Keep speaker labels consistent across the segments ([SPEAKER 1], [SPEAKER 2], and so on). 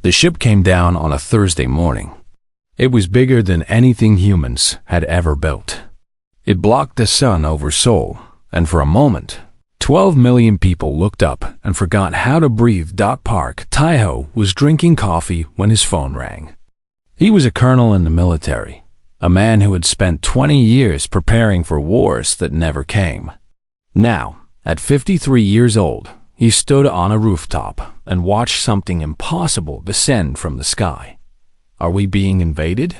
[SPEAKER 1] The ship came down on a Thursday morning. It was bigger than anything humans had ever built. It blocked the sun over Seoul, and for a moment, 12 million people looked up and forgot how to breathe. Park Tae-ho was drinking coffee when his phone rang. He was a colonel in the military, a man who had spent 20 years preparing for wars that never came. Now, at 53 years old, he stood on a rooftop and watched something impossible descend from the sky. "Are we being invaded?"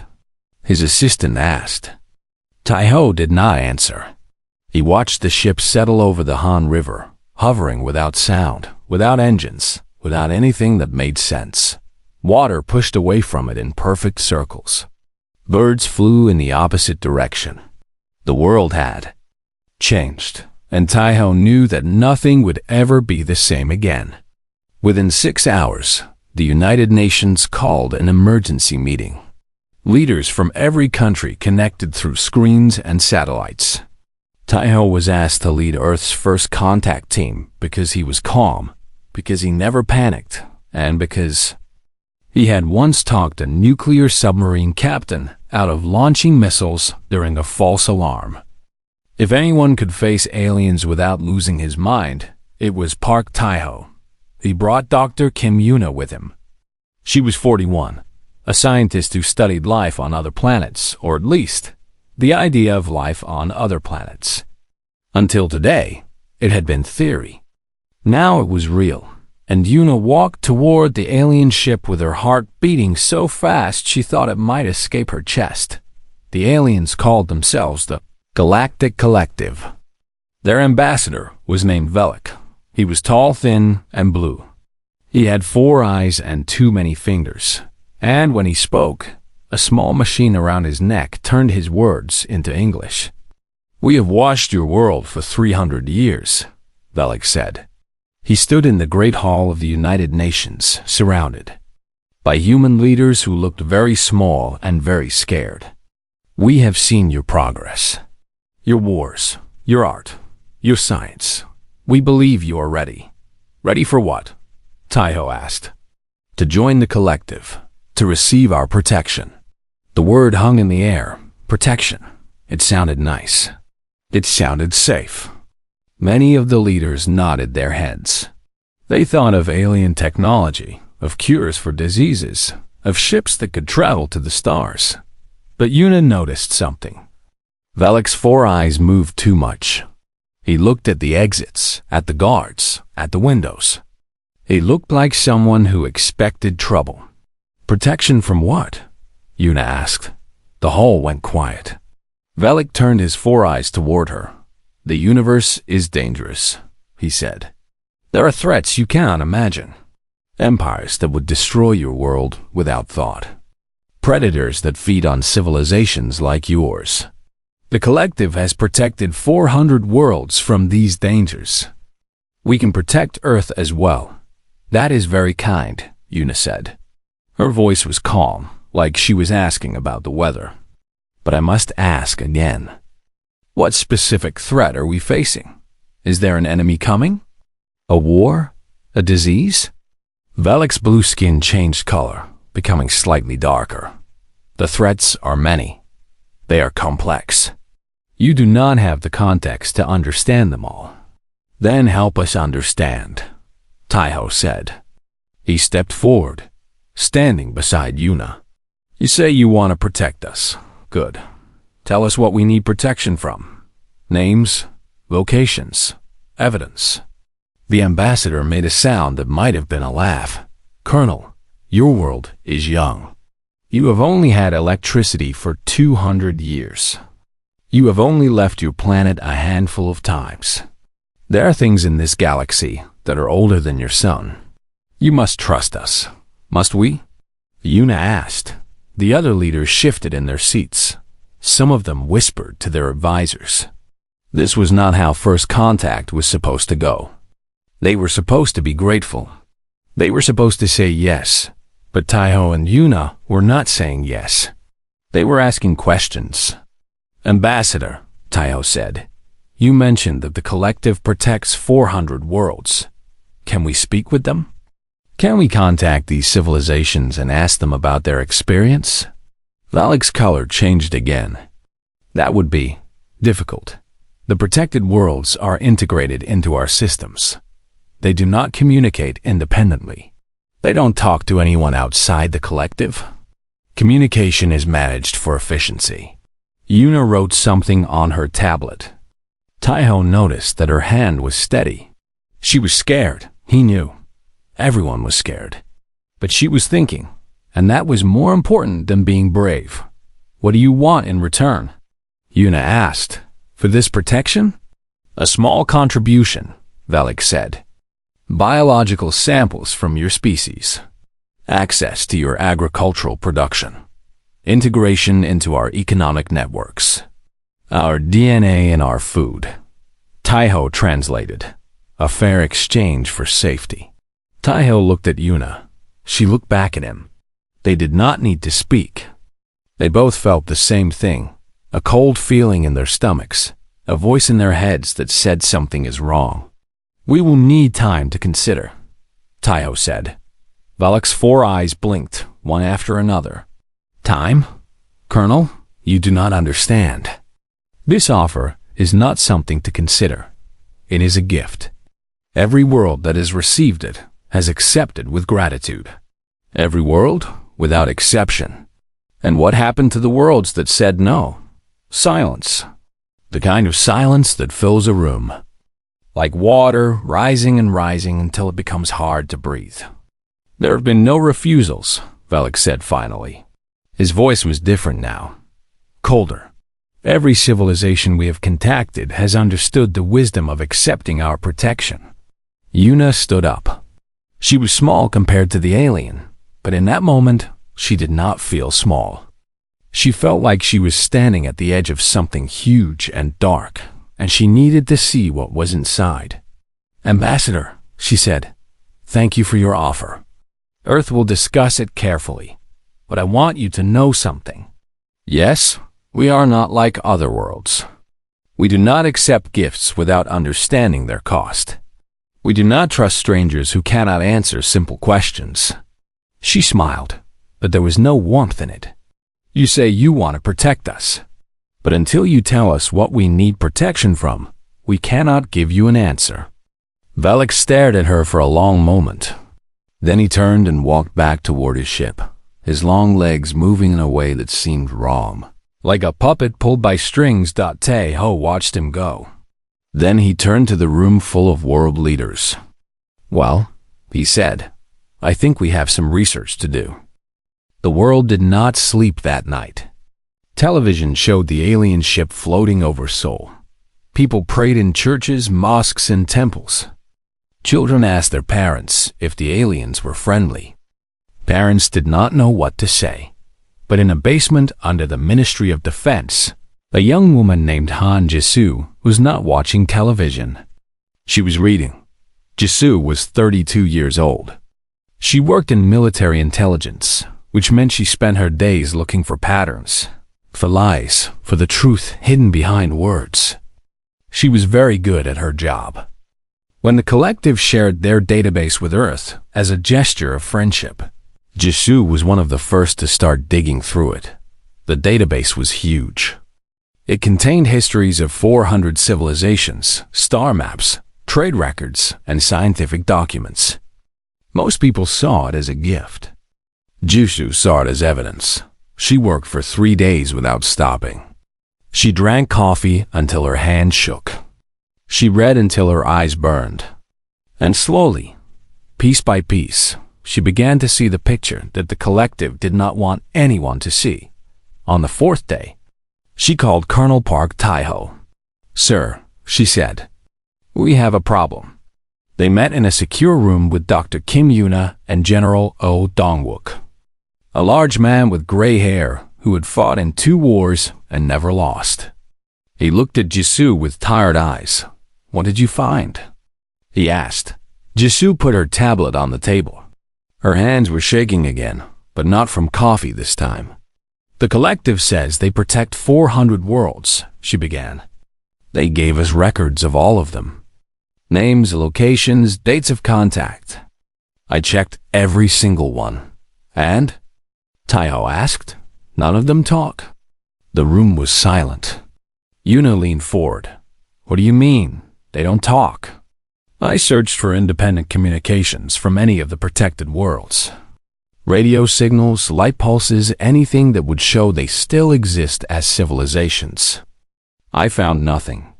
[SPEAKER 1] his assistant asked. Tae-ho did not answer. He watched the ship settle over the Han River, hovering without sound, without engines, without anything that made sense. Water pushed away from it in perfect circles. Birds flew in the opposite direction. The world had changed, and Tae-ho knew that nothing would ever be the same again. Within 6 hours, the United Nations called an emergency meeting. Leaders from every country connected through screens and satellites. Tae-ho was asked to lead Earth's first contact team because he was calm, because he never panicked, and because he had once talked a nuclear submarine captain out of launching missiles during a false alarm. If anyone could face aliens without losing his mind, it was Park Tae-ho. He brought Dr. Kim Yuna with him. She was 41, a scientist who studied life on other planets, or at least the idea of life on other planets. Until today, it had been theory. Now it was real, and Yuna walked toward the alien ship with her heart beating so fast she thought it might escape her chest. The aliens called themselves the Galactic Collective. Their ambassador was named Velik. He was tall, thin, and blue. He had 4 eyes and too many fingers, and when he spoke, a small machine around his neck turned his words into English. "We have watched your world for 300 years, Velik said. He stood in the Great Hall of the United Nations, surrounded by human leaders who looked very small and very scared. "We have seen your progress, your wars, your art, your science. We believe you are ready." "Ready for what?" Tae-ho asked. "To join the collective, to receive our protection." The word hung in the air. Protection. It sounded nice. It sounded safe. Many of the leaders nodded their heads. They thought of alien technology, of cures for diseases, of ships that could travel to the stars. But Yuna noticed something. Velik's 4 eyes moved too much. He looked at the exits, at the guards, at the windows. He looked like someone who expected trouble. "Protection from what?" Yuna asked. The hall went quiet. Velik turned his 4 eyes toward her. "The universe is dangerous," he said. "There are threats you cannot imagine. Empires that would destroy your world without thought. Predators that feed on civilizations like yours. The collective has protected 400 worlds from these dangers. We can protect Earth as well." "That is very kind," Yuna said. Her voice was calm, like she was asking about the weather. "But I must ask again. What specific threat are we facing? Is there an enemy coming? A war? A disease?" Velik's blue skin changed color, becoming slightly darker. "The threats are many. They are complex. You do not have the context to understand them all." "Then help us understand," Tae-ho said. He stepped forward, standing beside Yuna. "You say you want to protect us. Good. Tell us what we need protection from. Names, locations, evidence." The ambassador made a sound that might have been a laugh. "Colonel, your world is young. You have only had electricity for 200 years. You have only left your planet a handful of times. There are things in this galaxy that are older than your sun. You must trust us. Must we?" Yuna asked. The other leaders shifted in their seats. Some of them whispered to their advisors. This was not how first contact was supposed to go. They were supposed to be grateful. They were supposed to say yes, but Tae-ho and Yuna were not saying yes. They were asking questions. "Ambassador," Tae-ho said, "you mentioned that the collective protects 400 worlds. Can we speak with them?" Can we contact these civilizations and ask them about their experience? Valak's color changed again. That would be difficult. The protected worlds are integrated into our systems. They do not communicate independently. They don't talk to anyone outside the collective. Communication is managed for efficiency. Yuna wrote something on her tablet. Taiho noticed that her hand was steady. She was scared, he knew. Everyone was scared. But she was thinking, and that was more important than being brave. What do you want in return? Yuna asked. For this protection? A small contribution, Valak said. Biological samples from your species. Access to your agricultural production. Integration into our economic networks. Our DNA and our food. Taiho translated. A fair exchange for safety. Taiho looked at Yuna. She looked back at him. They did not need to speak. They both felt the same thing. A cold feeling in their stomachs. A voice in their heads that said something is wrong. We will need time to consider, Taiho said. Valak's 4 eyes blinked, one after another. Time? Colonel, you do not understand. This offer is not something to consider. It is a gift. Every world that has received it has accepted with gratitude. Every world, without exception. And what happened to the worlds that said no? Silence. The kind of silence that fills a room. Like water, rising and rising until it becomes hard to breathe. There have been no refusals, Valak said finally. His voice was different now. Colder. Every civilization we have contacted has understood the wisdom of accepting our protection. Yuna stood up. She was small compared to the alien, but in that moment, she did not feel small. She felt like she was standing at the edge of something huge and dark, and she needed to see what was inside. Ambassador, she said, thank you for your offer. Earth will discuss it carefully, but I want you to know something. Yes, we are not like other worlds. We do not accept gifts without understanding their cost. We do not trust strangers who cannot answer simple questions. She smiled, but there was no warmth in it. You say you want to protect us, but until you tell us what we need protection from, we cannot give you an answer. Valak stared at her for a long moment. Then he turned and walked back toward his ship, his long legs moving in a way that seemed wrong. Like a puppet pulled by strings. Taiho watched him go. Then he turned to the room full of world leaders. Well, he said, I think we have some research to do. The world did not sleep that night. Television showed the alien ship floating over Seoul. People prayed in churches, mosques, and temples. Children asked their parents if the aliens were friendly. Parents did not know what to say. But in a basement under the Ministry of Defense, a young woman named Han Jisoo was not watching television. She was reading. Jisoo was 32 years old. She worked in military intelligence, which meant she spent her days looking for patterns, for lies, for the truth hidden behind words. She was very good at her job. When the collective shared their database with Earth as a gesture of friendship, Jisoo was one of the first to start digging through it. The database was huge. It contained histories of 400 civilizations, star maps, trade records, and scientific documents. Most people saw it as a gift. Jisoo saw it as evidence. She worked for 3 days without stopping. She drank coffee until her hand shook. She read until her eyes burned. And slowly, piece by piece, she began to see the picture that the collective did not want anyone to see. On the 4th day, she called Colonel Park Taiho. Sir, she said, we have a problem. They met in a secure room with Dr. Kim Yuna and General Oh Dongwook, a large man with gray hair who had fought in 2 wars and never lost. He looked at Jisoo with tired eyes. What did you find? He asked. Jisoo put her tablet on the table. Her hands were shaking again, but not from coffee this time. The collective says they protect 400 worlds, she began. They gave us records of all of them. Names, locations, dates of contact. I checked every single one. And? Taiho asked. None of them talk. The room was silent. Yuna leaned forward. What do you mean? They don't talk. I searched for independent communications from any of the protected worlds. Radio signals, light pulses, anything that would show they still exist as civilizations. I found nothing.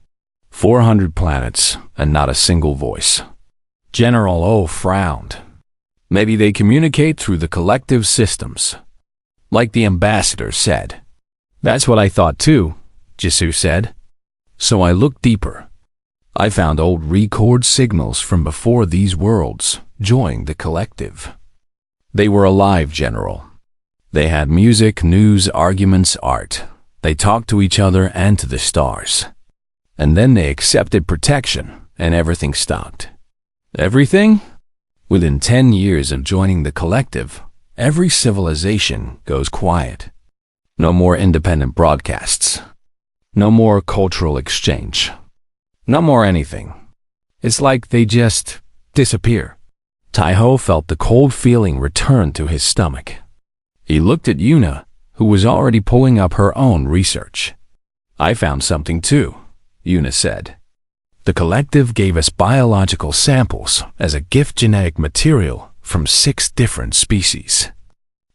[SPEAKER 1] 400 planets and not a single voice. General O frowned. Maybe they communicate through the collective systems. Like the ambassador said. That's what I thought too, Jisoo said. So I looked deeper. I found old record signals from before these worlds joined the collective. They were alive, General. They had music, news, arguments, art. They talked to each other and to the stars. And then they accepted protection, and everything stopped. Everything? Within 10 years of joining the collective, every civilization goes quiet. No more independent broadcasts. No more cultural exchange. No more anything. It's like they just disappear. Taiho felt the cold feeling return to his stomach. He looked at Yuna, who was already pulling up her own research. I found something too, Yuna said. The collective gave us biological samples as a gift genetic material from 6 different species.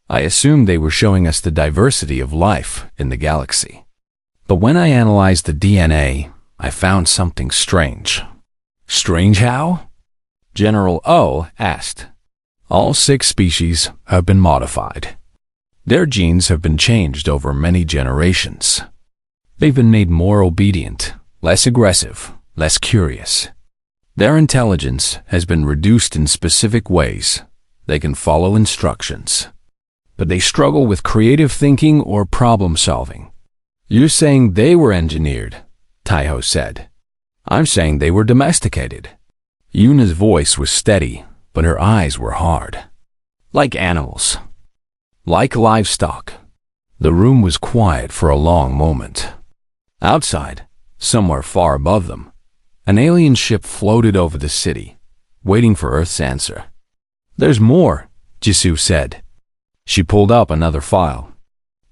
[SPEAKER 1] I assumed they were showing us the diversity of life in the galaxy. But when I analyzed the DNA, I found something strange. Strange how? General O asked. All 6 species have been modified. Their genes have been changed over many generations. They've been made more obedient, less aggressive, less curious. Their intelligence has been reduced in specific ways. They can follow instructions. But they struggle with creative thinking or problem solving. You're saying they were engineered, Taiho said. I'm saying they were domesticated. Yuna's voice was steady, but her eyes were hard. Like animals. Like livestock. The room was quiet for a long moment. Outside, somewhere far above them, an alien ship floated over the city, waiting for Earth's answer. There's more, Jisoo said. She pulled up another file.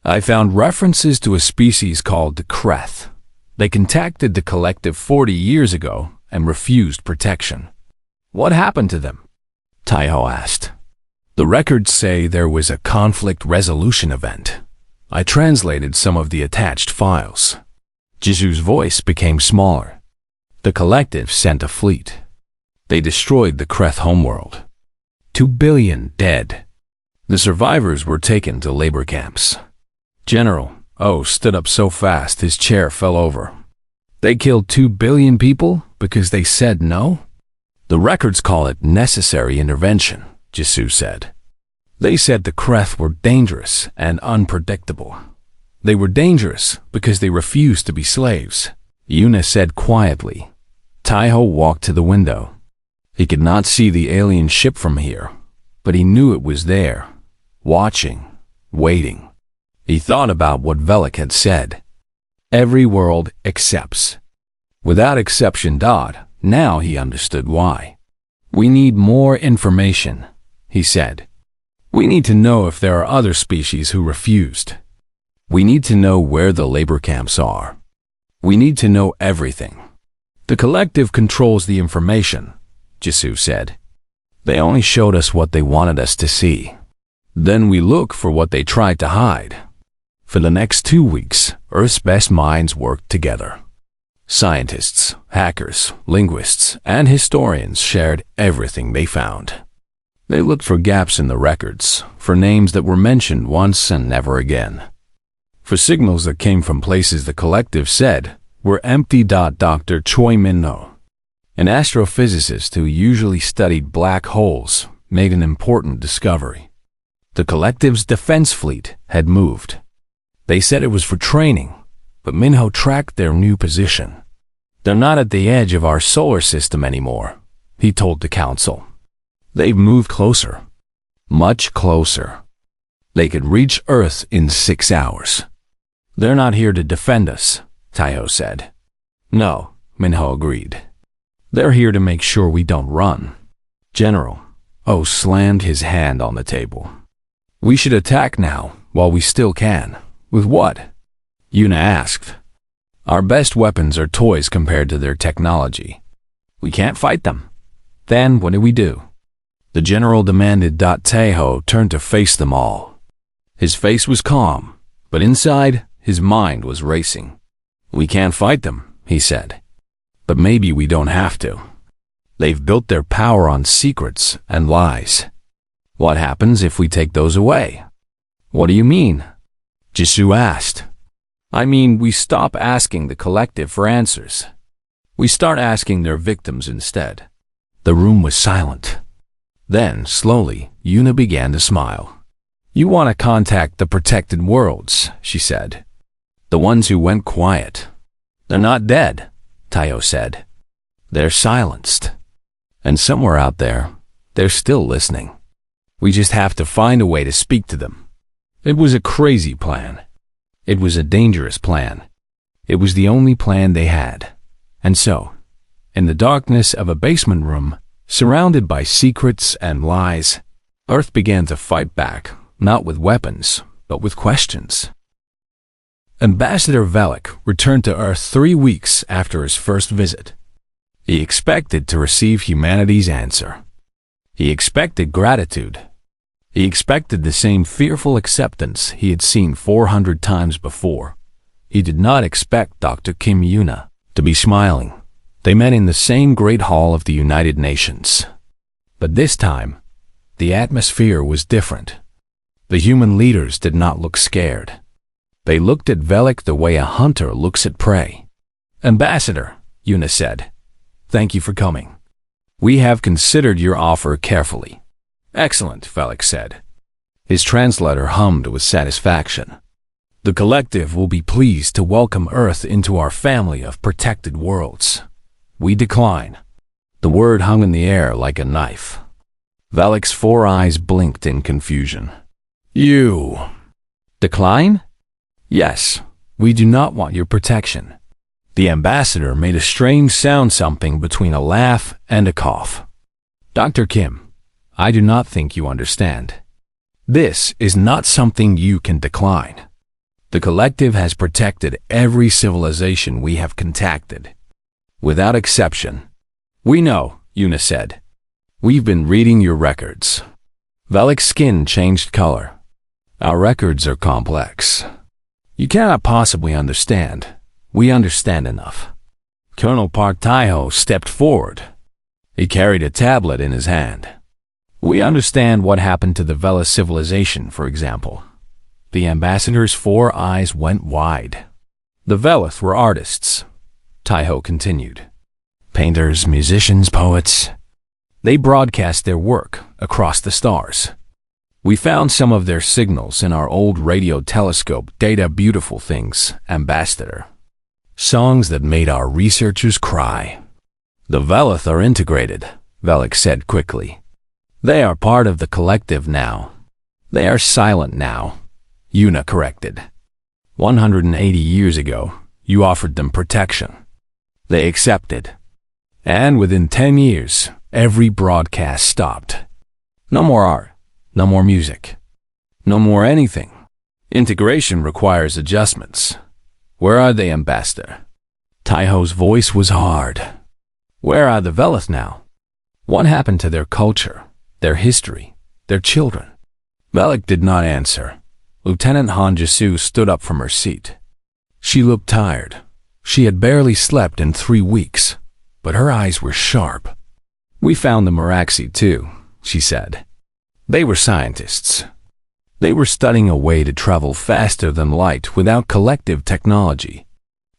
[SPEAKER 1] I found references to a species called the Kreth. They contacted the collective 40 years ago and refused protection. What happened to them? Taiho asked. The records say there was a conflict resolution event. I translated some of the attached files. Jisoo's voice became smaller. The collective sent a fleet. They destroyed the Kreth homeworld. 2 billion dead. The survivors were taken to labor camps. General O stood up so fast his chair fell over. They killed 2 billion people because they said no? The records call it necessary intervention, Jisoo said. They said the Kreth were dangerous and unpredictable. They were dangerous because they refused to be slaves, Yuna said quietly. Taiho walked to the window. He could not see the alien ship from here, but he knew it was there, watching, waiting. He thought about what Velik had said. Every world accepts. Without exception. Now he understood why. We need more information, he said. We need to know if there are other species who refused. We need to know where the labor camps are. We need to know everything. The collective controls the information, Jisoo said. They only showed us what they wanted us to see. Then we look for what they tried to hide. For the next 2 weeks, Earth's best minds worked together. Scientists, hackers, linguists, and historians shared everything they found. They looked for gaps in the records, for names that were mentioned once and never again. For signals that came from places the collective said were empty. Dr. Choi Min-ho, an astrophysicist who usually studied black holes, made an important discovery. The collective's defense fleet had moved. They said it was for training, but Minho tracked their new position. They're not at the edge of our solar system anymore, he told the council. They've moved closer. Much closer. They could reach Earth in 6 hours. They're not here to defend us, Taiho said. No, Minho agreed. They're here to make sure we don't run. General O slammed his hand on the table. We should attack now, while we still can. With what? Yuna asked. Our best weapons are toys compared to their technology. We can't fight them. Then what do we do? The general demanded. Taeho turned to face them all. His face was calm, but inside, his mind was racing. We can't fight them, he said. But maybe we don't have to. They've built their power on secrets and lies. What happens if we take those away? What do you mean? Jisoo asked. I mean, we stop asking the collective for answers. We start asking their victims instead. The room was silent. Then, slowly, Yuna began to smile. You want to contact the protected worlds, she said. The ones who went quiet. They're not dead, Tayo said. They're silenced. And somewhere out there, they're still listening. We just have to find a way to speak to them. It was a crazy plan. It was a dangerous plan. It was the only plan they had. And so, in the darkness of a basement room, surrounded by secrets and lies, Earth began to fight back, not with weapons, but with questions. Ambassador Velik returned to Earth 3 weeks after his first visit. He expected to receive humanity's answer. He expected gratitude. He expected the same fearful acceptance he had seen 400 times before. He did not expect Dr. Kim Yuna to be smiling. They met in the same great hall of the United Nations. But this time, the atmosphere was different. The human leaders did not look scared. They looked at Velik the way a hunter looks at prey. Ambassador, Yuna said, thank you for coming. We have considered your offer carefully. Excellent, Velik said. His translator hummed with satisfaction. The collective will be pleased to welcome Earth into our family of protected worlds. We decline. The word hung in the air like a knife. Velik's 4 eyes blinked in confusion. You decline? Yes, we do not want your protection. The ambassador made a strange sound, something between a laugh and a cough. Dr. Kim, I do not think you understand. This is not something you can decline. The collective has protected every civilization we have contacted. Without exception. We know, Yuna said. We've been reading your records. Velik's skin changed color. Our records are complex. You cannot possibly understand. We understand enough. Colonel Park Taeho stepped forward. He carried a tablet in his hand. We understand what happened to the Vela civilization, for example. The ambassador's 4 eyes went wide. The Velith were artists, Taeho continued. Painters, musicians, poets. They broadcast their work across the stars. We found some of their signals in our old radio telescope data. Beautiful things, Ambassador. Songs that made our researchers cry. The Velith are integrated, Velik said quickly. They are part of the collective now. They are silent now, Yuna corrected. 180 years ago, you offered them protection. They accepted. And within 10 years, every broadcast stopped. No more art, no more music, no more anything. Integration requires adjustments. Where are they, Ambassador? Taeho's voice was hard. Where are the Velith now? What happened to their culture, their history, their children? Velik did not answer. Lieutenant Han Jisoo stood up from her seat. She looked tired. She had barely slept in 3 weeks, but her eyes were sharp. We found the Maraxi too, she said. They were scientists. They were studying a way to travel faster than light without collective technology.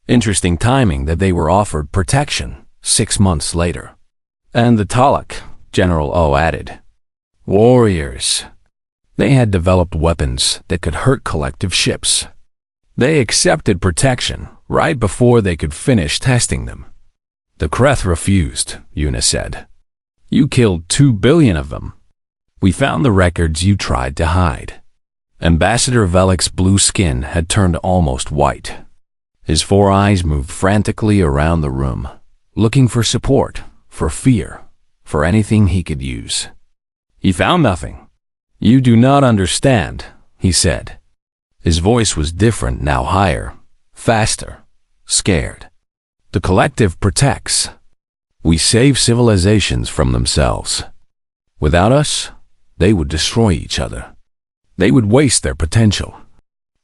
[SPEAKER 1] Interesting timing that they were offered protection 6 months later. And the Talak, General O added. Warriors. They had developed weapons that could hurt collective ships. They accepted protection right before they could finish testing them. The Kreth refused, Yuna said. You killed 2 billion of them. We found the records you tried to hide. Ambassador Velik's blue skin had turned almost white. His 4 eyes moved frantically around the room, looking for support, for fear, for anything he could use. He found nothing. You do not understand, he said. His voice was different now, higher, faster, scared. The collective protects. We save civilizations from themselves. Without us, they would destroy each other. They would waste their potential.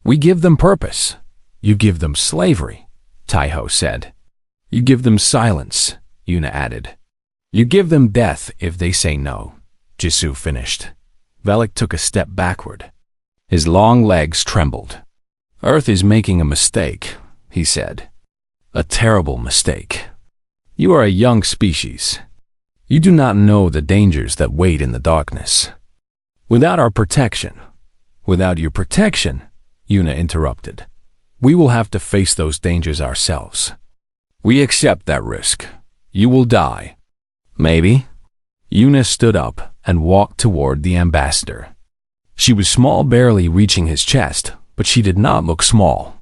[SPEAKER 1] We give them purpose. You give them slavery, Taiho said. You give them silence, Yuna added. You give them death if they say no, Jisoo finished. Velik took a step backward. His long legs trembled. Earth is making a mistake, he said. A terrible mistake. You are a young species. You do not know the dangers that wait in the darkness. Without our protection, without your protection, Yuna interrupted, we will have to face those dangers ourselves. We accept that risk. You will die. Maybe. Yuna stood up and walked toward the ambassador. She was small, barely reaching his chest, but she did not look small.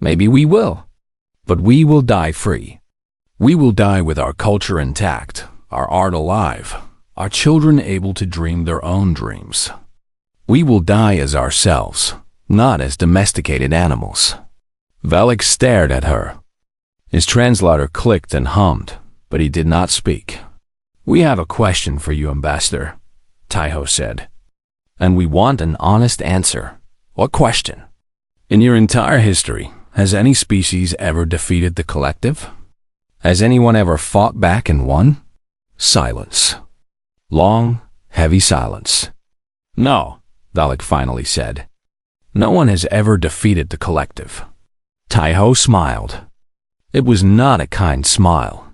[SPEAKER 1] Maybe we will. But we will die free. We will die with our culture intact, our art alive, our children able to dream their own dreams. We will die as ourselves, not as domesticated animals. Velik stared at her. His translator clicked and hummed, but he did not speak. We have a question for you, Ambassador, Taiho said. And we want an honest answer. What question? In your entire history, has any species ever defeated the collective? Has anyone ever fought back and won? Silence. Long, heavy silence. No, Velik finally said. No one has ever defeated the collective. Taiho smiled. It was not a kind smile.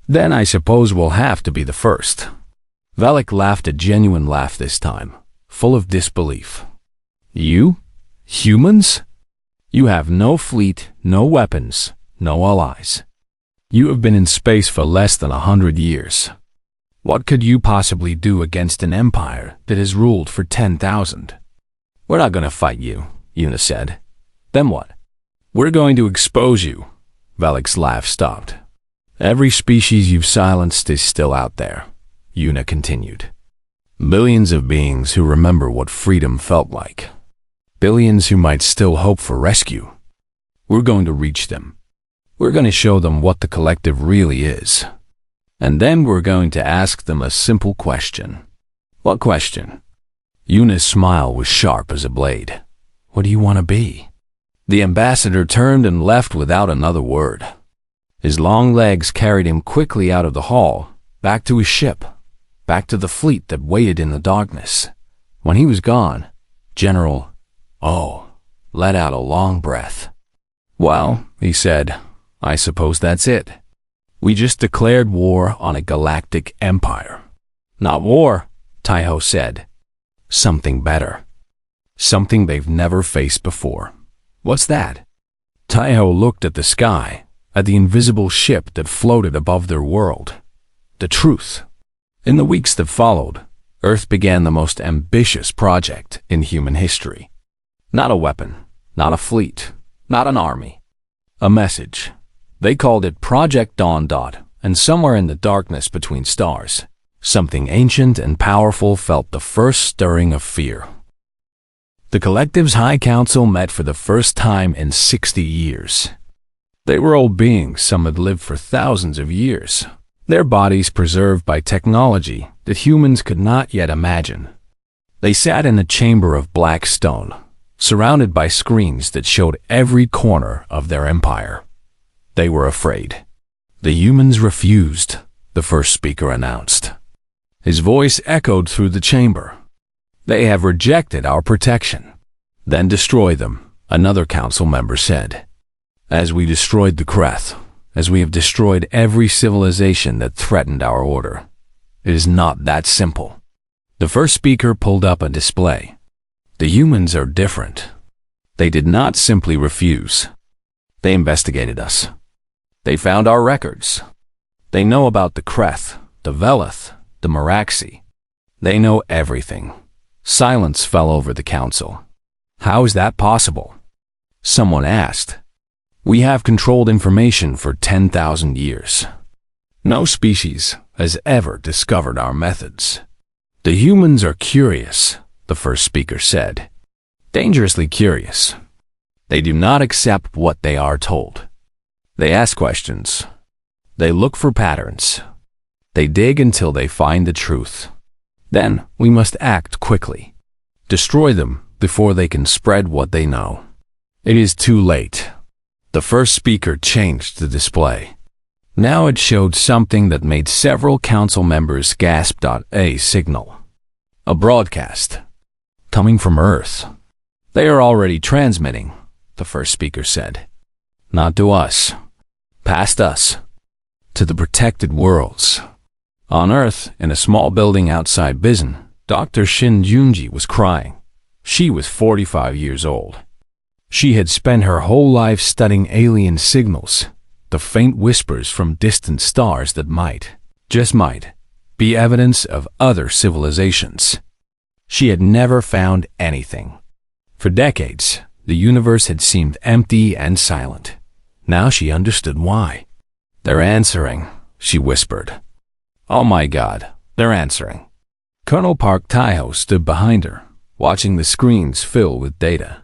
[SPEAKER 1] Then I suppose we'll have to be the first. Velik laughed, a genuine laugh this time, full of disbelief. You? Humans? You have no fleet, no weapons, no allies. You have been in space for less than 100 years. What could you possibly do against an empire that has ruled for 10,000? We're not going to fight you, Yuna said. Then what? We're going to expose you. Velik's laugh stopped. Every species you've silenced is still out there, Yuna continued. Billions of beings who remember what freedom felt like. Billions who might still hope for rescue. We're going to reach them. We're going to show them what the collective really is. And then we're going to ask them a simple question. What question? Yuna's smile was sharp as a blade. What do you want to be? The ambassador turned and left without another word. His long legs carried him quickly out of the hall, back to his ship, back to the fleet that waited in the darkness. When he was gone, General let out a long breath. Well, he said, I suppose that's it. We just declared war on a galactic empire. Not war, Taiho said. Something better. Something they've never faced before. What's that? Taiho looked at the sky, at the invisible ship that floated above their world. The truth. In the weeks that followed, Earth began the most ambitious project in human history. Not a weapon, not a fleet, not an army. A message. They called it Project Dawn. And somewhere in the darkness between stars, something ancient and powerful felt the first stirring of fear. The collective's High Council met for the first time in 60 years. They were old beings, some had lived for thousands of years, their bodies preserved by technology that humans could not yet imagine. They sat in a chamber of black stone, surrounded by screens that showed every corner of their empire. They were afraid. The humans refused, the first speaker announced. His voice echoed through the chamber. They have rejected our protection. Then destroy them, another council member said. As we destroyed the Kreth, as we have destroyed every civilization that threatened our order. It is not that simple. The first speaker pulled up a display. The humans are different. They did not simply refuse. They investigated us. They found our records. They know about the Kreth, the Veleth, the Meraxi. They know everything. Silence fell over the council. How is that possible? Someone asked. We have controlled information for 10,000 years. No species has ever discovered our methods. The humans are curious, the first speaker said. Dangerously curious. They do not accept what they are told. They ask questions. They look for patterns. They dig until they find the truth. Then we must act quickly. Destroy them before they can spread what they know. It is too late. The first speaker changed the display. Now it showed something that made several council members gasp. A signal. A broadcast. Coming from Earth. They are already transmitting, the first speaker said. Not to us. Past us. To the protected worlds. On Earth, in a small building outside Bizen, Dr. Shin Junji was crying. She was 45 years old. She had spent her whole life studying alien signals, the faint whispers from distant stars that might, just might, be evidence of other civilizations. She had never found anything. For decades, the universe had seemed empty and silent. Now she understood why. They're answering, she whispered. Oh my God, they're answering. Colonel Park Taeho stood behind her, watching the screens fill with data.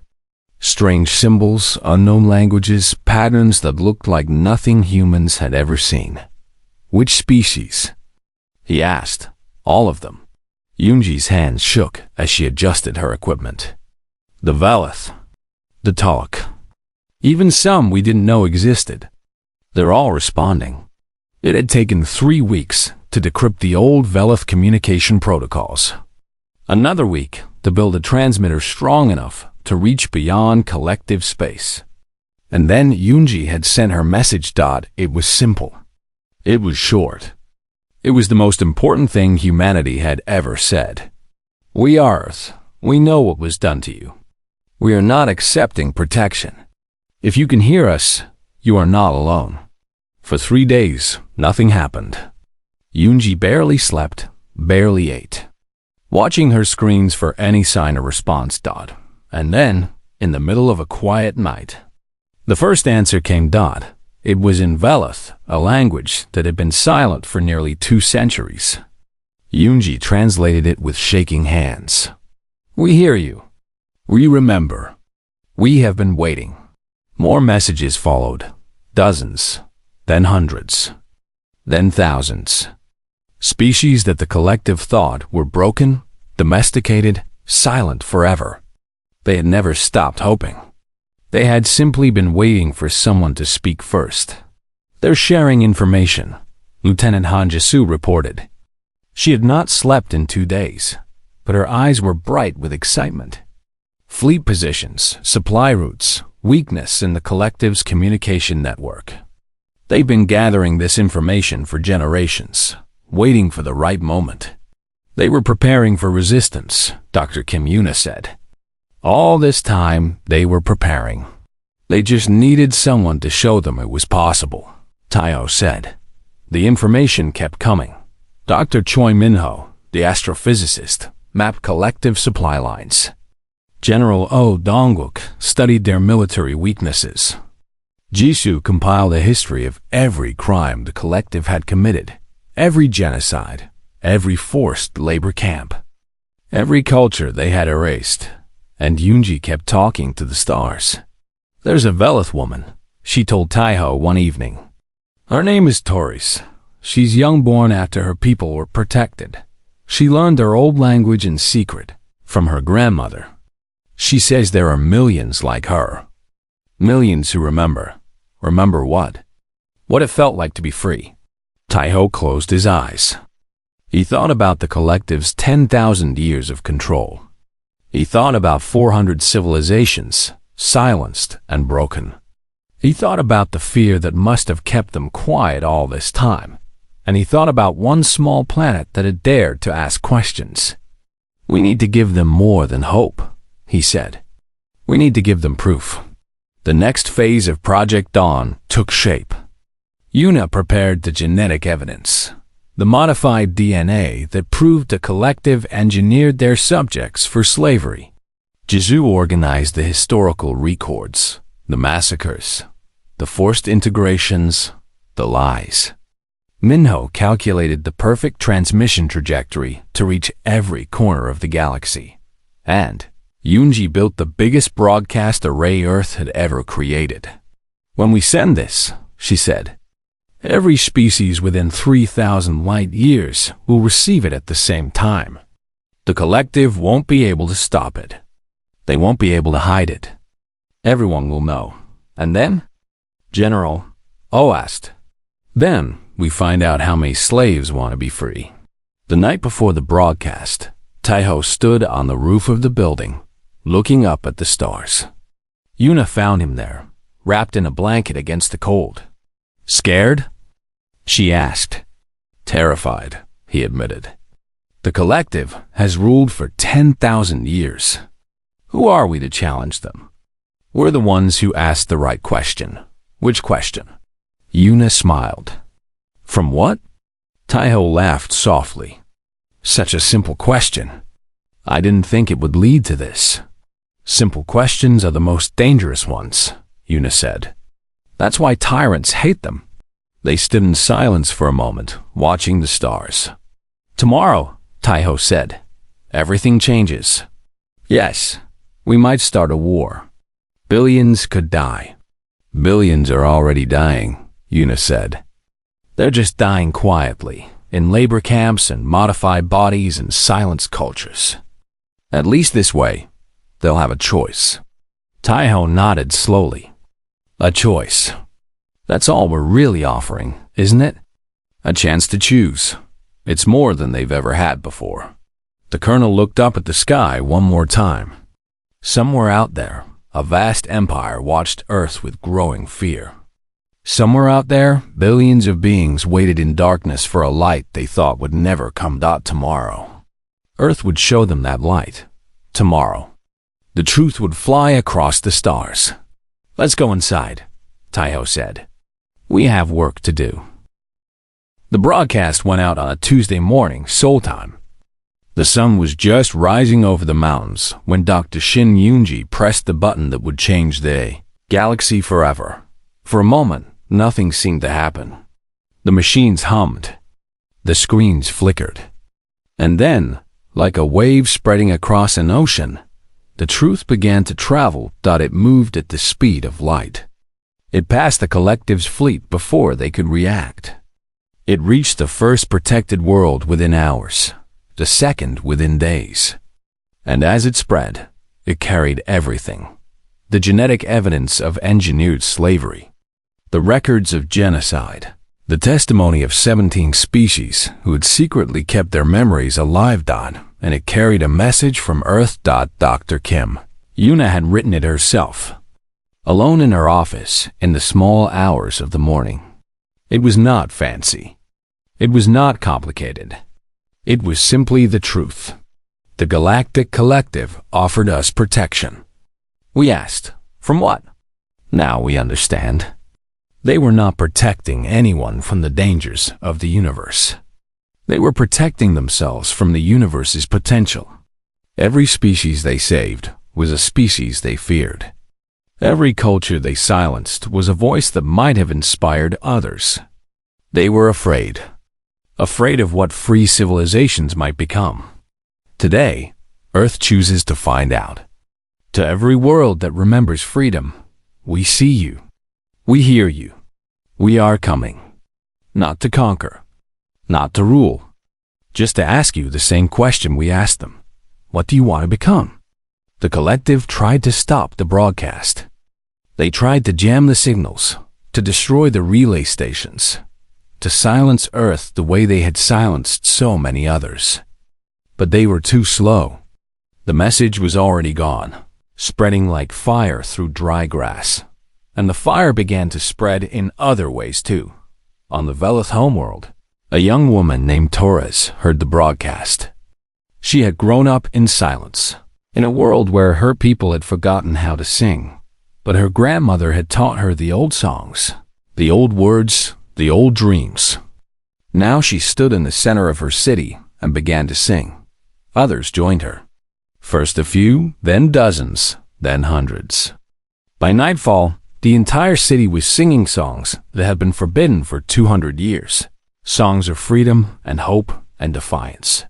[SPEAKER 1] Strange symbols, unknown languages, patterns that looked like nothing humans had ever seen. Which species? He asked. All of them. Yunji's hands shook as she adjusted her equipment. The Velith. The Talk. Even some we didn't know existed. They're all responding. It had taken 3 weeks to decrypt the old Velith communication protocols. Another week to build a transmitter strong enough to reach beyond collective space. And then Yunji had sent her message. It was simple. It was short. It was the most important thing humanity had ever said. We are Earth. We know what was done to you. We are not accepting protection. If you can hear us, you are not alone. For 3 days, nothing happened. Yunji barely slept, barely ate, watching her screens for any sign of response. And then, in the middle of a quiet night, the first answer came. It was in Velith, a language that had been silent for nearly 2 centuries. Yunji translated it with shaking hands. We hear you. We remember. We have been waiting. More messages followed. Dozens. Then hundreds. Then thousands. Species that the collective thought were broken, domesticated, silent forever. They had never stopped hoping. They had simply been waiting for someone to speak first. They're sharing information, Lieutenant Han Jisu reported. She had not slept in 2 days, but her eyes were bright with excitement. Fleet positions, supply routes, weakness in the collective's communication network. They've been gathering this information for generations, waiting for the right moment. They were preparing for resistance, Dr. Kim Yuna said. All this time, they were preparing. They just needed someone to show them it was possible, Taeho said. The information kept coming. Dr. Choi Minho, the astrophysicist, mapped collective supply lines. General Oh Dongwook studied their military weaknesses. Jisoo compiled a history of every crime the collective had committed, every genocide, every forced labor camp, every culture they had erased. And Yunji kept talking to the stars. There's a Velith woman, she told Taeho one evening. Her name is Toris. She's young born after her people were protected. She learned their old language in secret from her grandmother. She says there are millions like her. Millions who remember. Remember what? What it felt like to be free. Taeho closed his eyes. He thought about the collective's 10,000 years of control. He thought about 400 civilizations, silenced and broken. He thought about the fear that must have kept them quiet all this time. And he thought about one small planet that had dared to ask questions. We need to give them more than hope, he said. We need to give them proof. The next phase of Project Dawn took shape. Yuna prepared the genetic evidence, the modified DNA that proved the collective engineered their subjects for slavery. Jisoo organized the historical records, the massacres, the forced integrations, the lies. Minho calculated the perfect transmission trajectory to reach every corner of the galaxy. And Yunji built the biggest broadcast array Earth had ever created. "When we send this," she said, "every species within 3,000 light years will receive it at the same time. The collective won't be able to stop it. They won't be able to hide it. Everyone will know. And then?" General O asked. "Then we find out how many slaves want to be free." The night before the broadcast, Taiho stood on the roof of the building, looking up at the stars. Yuna found him there, wrapped in a blanket against the cold. "Scared?" she asked. "Terrified," he admitted. "The collective has ruled for 10,000 years. Who are we to challenge them? We're the ones who asked the right question." "Which question?" Yuna smiled. "From what?" Taiho laughed softly. "Such a simple question. I didn't think it would lead to this." "Simple questions are the most dangerous ones," Yuna said. "That's why tyrants hate them." They stood in silence for a moment, watching the stars. "Tomorrow," Taiho said, "everything changes. Yes, we might start a war. Billions could die." "Billions are already dying," Yuna said. "They're just dying quietly, in labor camps and modified bodies and silenced cultures. At least this way, they'll have a choice." Taiho nodded slowly. "A choice. That's all we're really offering, isn't it? A chance to choose. It's more than they've ever had before." The colonel looked up at the sky one more time. Somewhere out there, a vast empire watched Earth with growing fear. Somewhere out there, billions of beings waited in darkness for a light they thought would never come. Tomorrow, Earth would show them that light. Tomorrow, the truth would fly across the stars. "Let's go inside," Taiho said. "We have work to do." The broadcast went out on a Tuesday morning, Seoul time. The sun was just rising over the mountains when Dr. Shin Yunji pressed the button that would change the galaxy forever. For a moment, nothing seemed to happen. The machines hummed. The screens flickered. And then, like a wave spreading across an ocean, the truth began to travel. It moved at the speed of light. It passed the collective's fleet before they could react. It reached the first protected world within hours, the second within days. And as it spread, it carried everything. The genetic evidence of engineered slavery, the records of genocide, the testimony of 17 species who had secretly kept their memories alive. And it carried a message from Earth. Dr. Kim, Yuna had written it herself, alone in her office in the small hours of the morning. It was not fancy. It was not complicated. It was simply the truth. The Galactic Collective offered us protection. We asked, from what? Now we understand. They were not protecting anyone from the dangers of the universe. They were protecting themselves from the universe's potential. Every species they saved was a species they feared. Every culture they silenced was a voice that might have inspired others. They were afraid of what free civilizations might become. Today, Earth chooses to find out. To every world that remembers freedom, we see you. We hear you. We are coming. Not to conquer. Not to rule. Just to ask you the same question we asked them. What do you want to become? The collective tried to stop the broadcast. They tried to jam the signals, to destroy the relay stations, to silence Earth the way they had silenced so many others. But they were too slow. The message was already gone, spreading like fire through dry grass. And the fire began to spread in other ways too. On the Velith homeworld, a young woman named Torres heard the broadcast. She had grown up in silence, in a world where her people had forgotten how to sing. But her grandmother had taught her the old songs, the old words, the old dreams. Now she stood in the center of her city and began to sing. Others joined her. First a few, then dozens, then hundreds. By nightfall, the entire city was singing songs that had been forbidden for 200 years. songs of freedom and hope and defiance.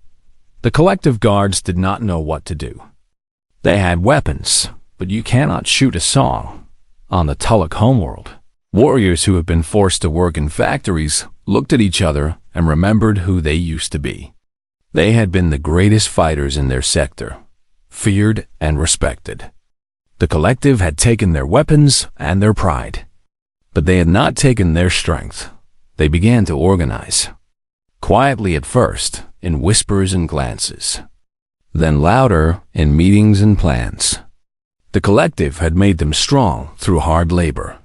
[SPEAKER 1] The collective guards did not know what to do. They had weapons, but you cannot shoot a song. On the Tulloch homeworld, warriors who had been forced to work in factories looked at each other and remembered who they used to be. They had been the greatest fighters in their sector, feared and respected. The collective had taken their weapons and their pride, but they had not taken their strength. They began to organize. Quietly at first, in whispers and glances. Then louder in meetings and plans. The collective had made them strong through hard labor.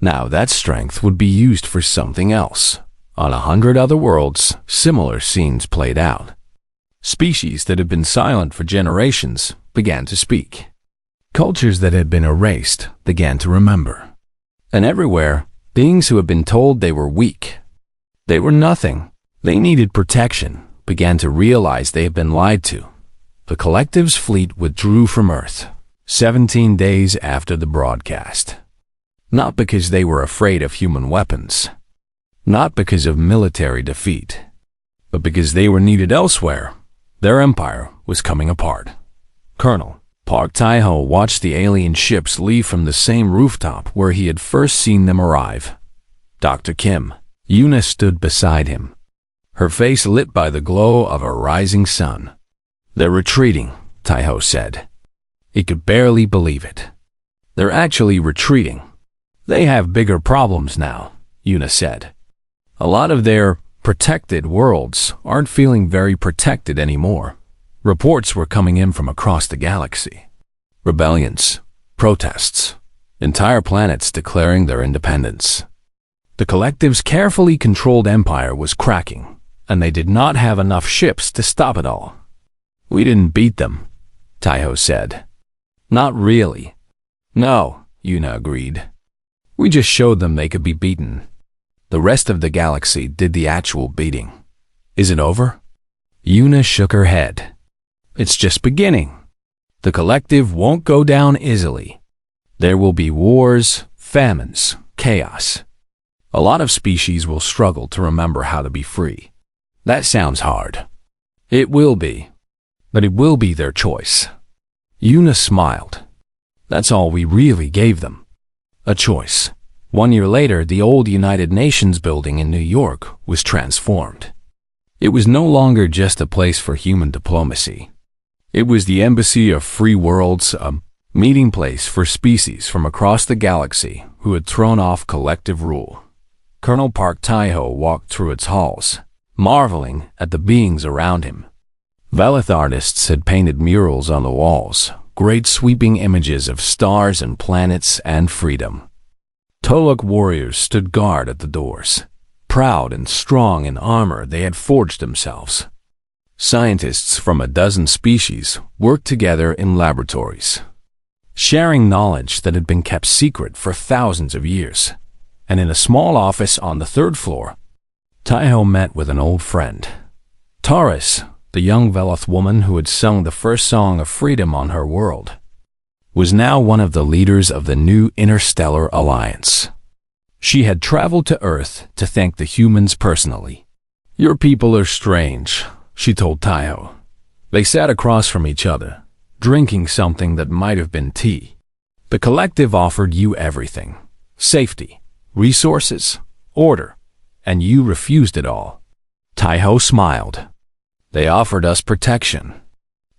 [SPEAKER 1] Now that strength would be used for something else. On 100 other worlds, similar scenes played out. Species that had been silent for generations began to speak. Cultures that had been erased began to remember. And everywhere, beings who had been told they were weak, they were nothing, they needed protection, began to realize they had been lied to. The collective's fleet withdrew from Earth 17 days after the broadcast. Not because they were afraid of human weapons, not because of military defeat, but because they were needed elsewhere. Their empire was coming apart. Colonel Park Tai-ho watched the alien ships leave from the same rooftop where he had first seen them arrive. Dr. Kim, Yuna stood beside him, her face lit by the glow of a rising sun. "They're retreating," Tai-ho said. He could barely believe it. "They're actually retreating. They have bigger problems now," Yuna said. "A lot of their protected worlds aren't feeling very protected anymore." Reports were coming in from across the galaxy. Rebellions, protests, entire planets declaring their independence. The collective's carefully controlled empire was cracking, and they did not have enough ships to stop it all. "We didn't beat them," Tai-ho said. "Not really." "No," Yuna agreed. "We just showed them they could be beaten. The rest of the galaxy did the actual beating." "Is it over?" Yuna shook her head. "It's just beginning. The collective won't go down easily. There will be wars, famines, chaos. A lot of species will struggle to remember how to be free." "That sounds hard." "It will be, but it will be their choice." Yuna smiled. "That's all we really gave them. A choice." 1 year later, the old United Nations building in New York was transformed. It was no longer just a place for human diplomacy. It was the Embassy of Free Worlds, a meeting place for species from across the galaxy who had thrown off collective rule. Colonel Park Tai-ho walked through its halls, marveling at the beings around him. Velith artists had painted murals on the walls, great sweeping images of stars and planets and freedom. Tulloch warriors stood guard at the doors, proud and strong in armor they had forged themselves. Scientists from a dozen species worked together in laboratories, sharing knowledge that had been kept secret for thousands of years. And in a small office on the 3rd floor, Tai-ho met with an old friend. Taurus, the young Velith woman who had sung the first song of freedom on her world, was now one of the leaders of the new Interstellar Alliance. She had traveled to Earth to thank the humans personally. "Your people are strange," she told Tai-ho. They sat across from each other, drinking something that might have been tea. "The collective offered you everything: safety, resources, order, and you refused it all." Tai-ho smiled. "They offered us protection,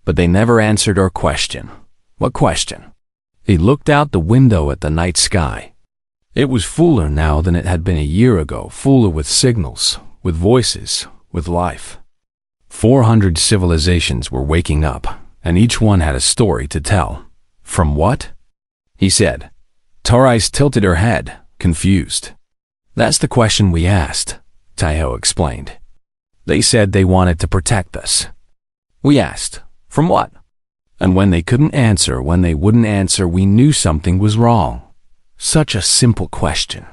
[SPEAKER 1] but they never answered our question." "What question?" He looked out the window at the night sky. It was fuller now than it had been a year ago, fuller with signals, with voices, with life. 400 civilizations were waking up, and each one had a story to tell. "From what?" he said. Taurus tilted her head, confused. "That's the question we asked," Tai-ho explained. "They said they wanted to protect us. We asked, from what? And when they couldn't answer, when they wouldn't answer, we knew something was wrong." Such a simple question.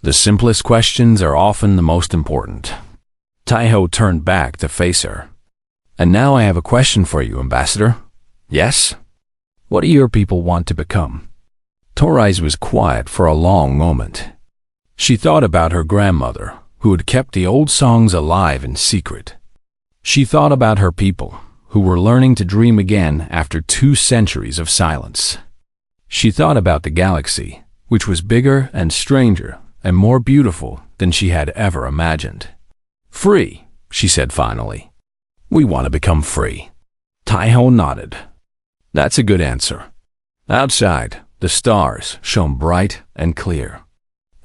[SPEAKER 1] The simplest questions are often the most important. Tai-ho turned back to face her. "And now I have a question for you, Ambassador." "Yes?" "What do your people want to become?" Taurus was quiet for a long moment. She thought about her grandmother, who had kept the old songs alive in secret. She thought about her people, who were learning to dream again after 2 centuries of silence. She thought about the galaxy, which was bigger and stranger and more beautiful than she had ever imagined. "Free," she said finally. "We want to become free." Taiho nodded. "That's a good answer." Outside, the stars shone bright and clear.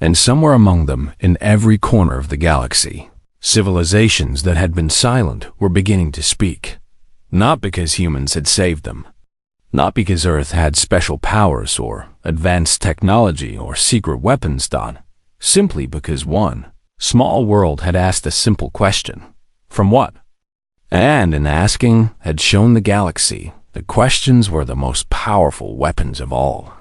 [SPEAKER 1] And somewhere among them, in every corner of the galaxy, civilizations that had been silent were beginning to speak. Not because humans had saved them. Not because Earth had special powers or advanced technology or secret weapons done. Simply because one small world had asked a simple question. From what? And in asking, had shown the galaxy that questions were the most powerful weapons of all.